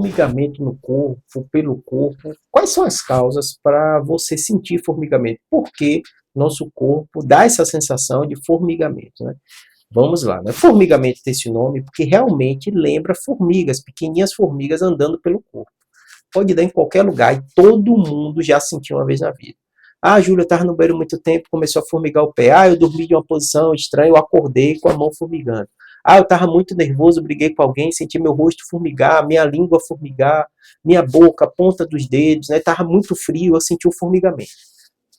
Formigamento no corpo, pelo corpo. Quais são as causas para você sentir formigamento? Por que nosso corpo dá essa sensação de formigamento, né? Vamos lá, né? Formigamento tem esse nome porque realmente lembra formigas, pequenininhas formigas andando pelo corpo. Pode dar em qualquer lugar e todo mundo já sentiu uma vez na vida. Ah, Júlia, eu estava no banheiro muito tempo, começou a formigar o pé. Ah, eu dormi de uma posição estranha, eu acordei com a mão formigando. Ah, eu estava muito nervoso, briguei com alguém, senti meu rosto formigar, minha língua formigar, minha boca, a ponta dos dedos, né? Estava muito frio, eu senti o formigamento.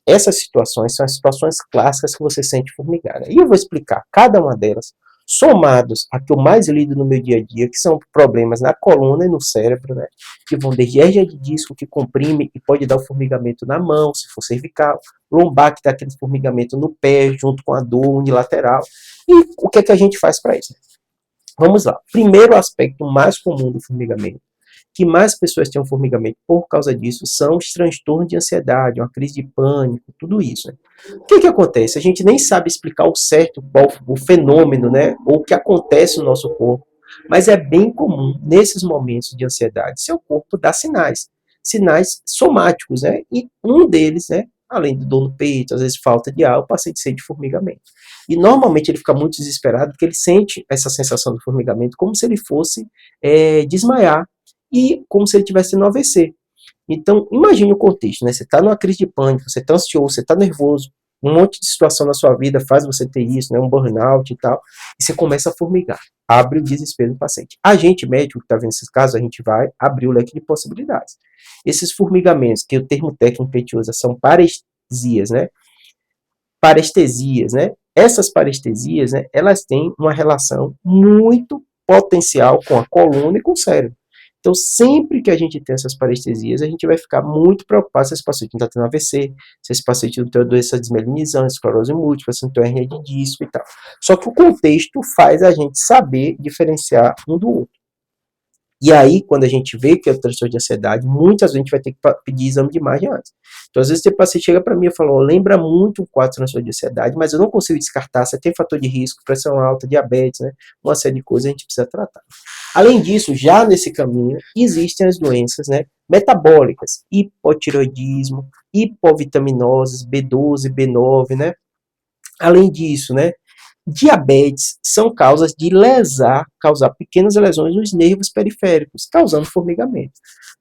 Essas situações são as situações clássicas que você sente formigar. E eu vou explicar cada uma delas, somados a que eu mais lido no meu dia a dia, que são problemas na coluna e no cérebro, né? Que vão desde hérnia de disco, que comprime e pode dar o formigamento na mão, se for cervical, lombar, que dá aquele formigamento no pé, junto com a dor unilateral. E o que é que a gente faz para isso? Vamos lá. Primeiro aspecto mais comum do formigamento, que mais pessoas têm um formigamento por causa disso, são os transtornos de ansiedade, uma crise de pânico, tudo isso. Né? O que acontece? A gente nem sabe explicar o certo, qual o fenômeno, né? Ou o que acontece no nosso corpo, mas é bem comum, nesses momentos de ansiedade, seu corpo dá sinais, sinais somáticos, né? E um deles, né? Além do dor no peito, às vezes falta de ar, o paciente sente formigamento. E normalmente ele fica muito desesperado porque ele sente essa sensação do formigamento como se ele fosse desmaiar, e como se ele tivesse no AVC. Então, imagine o contexto, né? Você está numa crise de pânico, você está ansioso, você está nervoso, um monte de situação na sua vida faz você ter isso, né? Um burnout e tal, e você começa a formigar. Abre o desespero do paciente. A gente, médico, que está vendo esses casos, a gente vai abrir o leque de possibilidades. Esses formigamentos, que o termo técnico que a gente usa, são parestesias, né? Parestesias, né? Essas parestesias, né, elas têm uma relação muito potencial com a coluna e com o cérebro. Então, sempre que a gente tem essas parestesias, a gente vai ficar muito preocupado se esse paciente não está tendo AVC, se esse paciente não tem doença desmelinizante, esclerose múltipla, se não tem hernia de disco e tal. Só que o contexto faz a gente saber diferenciar um do outro. E aí, quando a gente vê que é o transtorno de ansiedade, muitas vezes a gente vai ter que pedir exame de imagem antes. Então, às vezes, o paciente chega para mim e fala, lembra muito um quadro de transtorno de ansiedade, mas eu não consigo descartar, você tem fator de risco, pressão alta, diabetes, né? Uma série de coisas a gente precisa tratar. Além disso, já nesse caminho, existem as doenças, né, metabólicas, hipotireoidismo, hipovitaminoses, B12, B9, né? Além disso, né, diabetes são causas de causar pequenas lesões nos nervos periféricos, causando formigamento.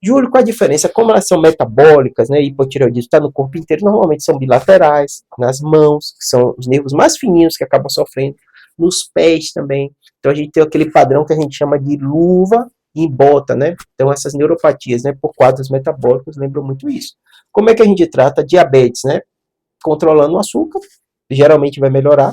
Júlio, qual a diferença? Como elas são metabólicas, né, hipotireoidismo está no corpo inteiro, normalmente são bilaterais, nas mãos, que são os nervos mais fininhos que acabam sofrendo, nos pés também. Então a gente tem aquele padrão que a gente chama de luva e bota, né? Então essas neuropatias, né, por quadros metabólicos lembram muito isso. Como é que a gente trata diabetes, né? Controlando o açúcar, geralmente vai melhorar.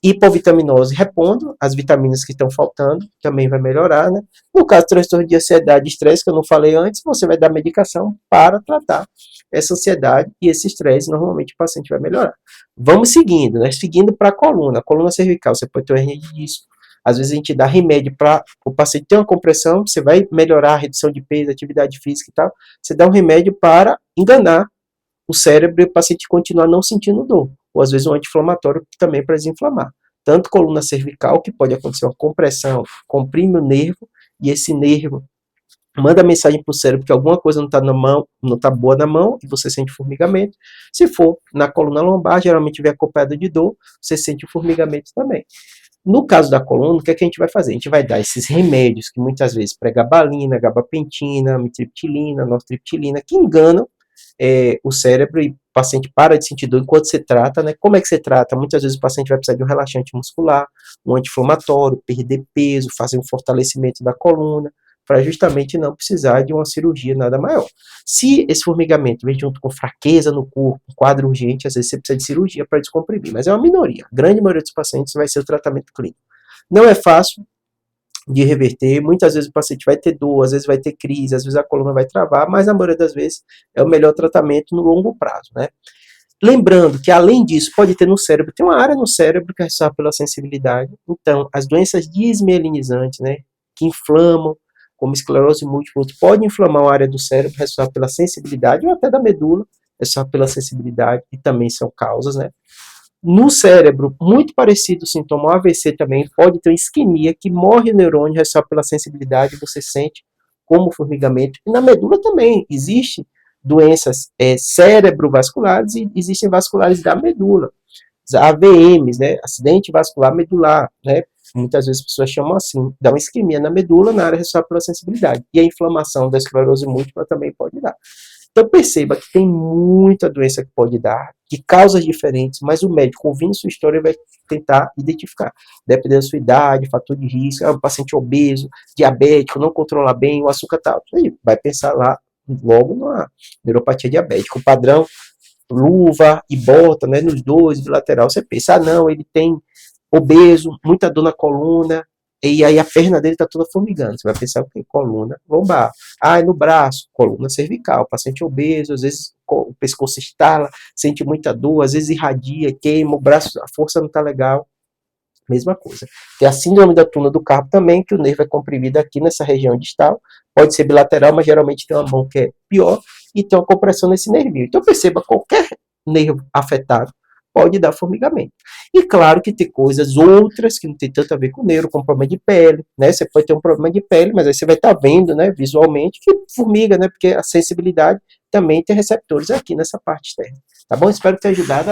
Hipovitaminose repondo as vitaminas que estão faltando, também vai melhorar, né? No caso do transtorno de ansiedade e estresse, que eu não falei antes, você vai dar medicação para tratar essa ansiedade e esse estresse, normalmente o paciente vai melhorar. Vamos seguindo, né? Seguindo para a coluna cervical, você pode ter uma hernia de disco, às vezes a gente dá remédio para o paciente ter uma compressão, você vai melhorar a redução de peso, atividade física e tal, você dá um remédio para enganar o cérebro e o paciente continuar não sentindo dor. Ou às vezes um anti-inflamatório também para desinflamar. Tanto coluna cervical, que pode acontecer uma compressão, comprime o nervo, e esse nervo manda mensagem para o cérebro que alguma coisa não está na mão, não está boa na mão, e você sente formigamento. Se for na coluna lombar, geralmente vem acompanhado de dor, você sente o formigamento também. No caso da coluna, o que é que a gente vai fazer? A gente vai dar esses remédios, que muitas vezes pregabalina, gabapentina, amitriptilina, nortriptilina, que enganam o cérebro e o paciente para de sentir dor enquanto você trata, né? Como é que você trata? Muitas vezes o paciente vai precisar de um relaxante muscular, um anti-inflamatório, perder peso, fazer um fortalecimento da coluna, para justamente não precisar de uma cirurgia nada maior. Se esse formigamento vem junto com fraqueza no corpo, um quadro urgente, às vezes você precisa de cirurgia para descomprimir, mas é uma minoria. A grande maioria dos pacientes vai ser o tratamento clínico. Não é fácil de reverter, muitas vezes o paciente vai ter dor, às vezes vai ter crise, às vezes a coluna vai travar, mas na maioria das vezes é o melhor tratamento no longo prazo, né? Lembrando que, além disso, pode ter no cérebro, tem uma área no cérebro que é responsável pela sensibilidade. Então, as doenças desmielinizantes, né, que inflamam, como esclerose múltipla, podem inflamar a área do cérebro responsável pela sensibilidade, ou até da medula, responsável pela sensibilidade, e também são causas, né? No cérebro, muito parecido o sintoma AVC também, pode ter uma isquemia que morre o neurônio responsável pela sensibilidade, você sente como formigamento, e na medula também existe doenças cerebrovasculares e existem vasculares da medula, AVMs, né, acidente vascular medular, né, muitas vezes as pessoas chamam assim, dá uma isquemia na medula na área responsável pela sensibilidade, e a inflamação da esclerose múltipla também pode dar. Então perceba que tem muita doença que pode dar, de causas diferentes, mas o médico, ouvindo sua história, vai tentar identificar, dependendo da sua idade, fator de risco, um paciente obeso, diabético, não controla bem, o açúcar tal, aí vai pensar lá logo na neuropatia diabética. O padrão, luva e bota, né, nos dois, bilateral, você pensa, não, ele tem obeso, muita dor na coluna, e aí a perna dele está toda formigando. Você vai pensar o que? Coluna lombar. Ah, é no braço, coluna cervical. Paciente obeso, às vezes o pescoço estala, sente muita dor, às vezes irradia, queima, o braço, a força não está legal. Mesma coisa. Tem a síndrome da tuna do carpo também, que o nervo é comprimido aqui nessa região distal. Pode ser bilateral, mas geralmente tem uma mão que é pior e tem uma compressão nesse nervinho. Então perceba, qualquer nervo afetado pode dar formigamento. E claro que tem coisas outras que não tem tanto a ver com o neuro, como problema de pele, né? Você pode ter um problema de pele, mas aí você vai estar vendo, né, visualmente, que formiga, né? Porque a sensibilidade também tem receptores aqui nessa parte externa. Tá bom? Espero ter ajudado.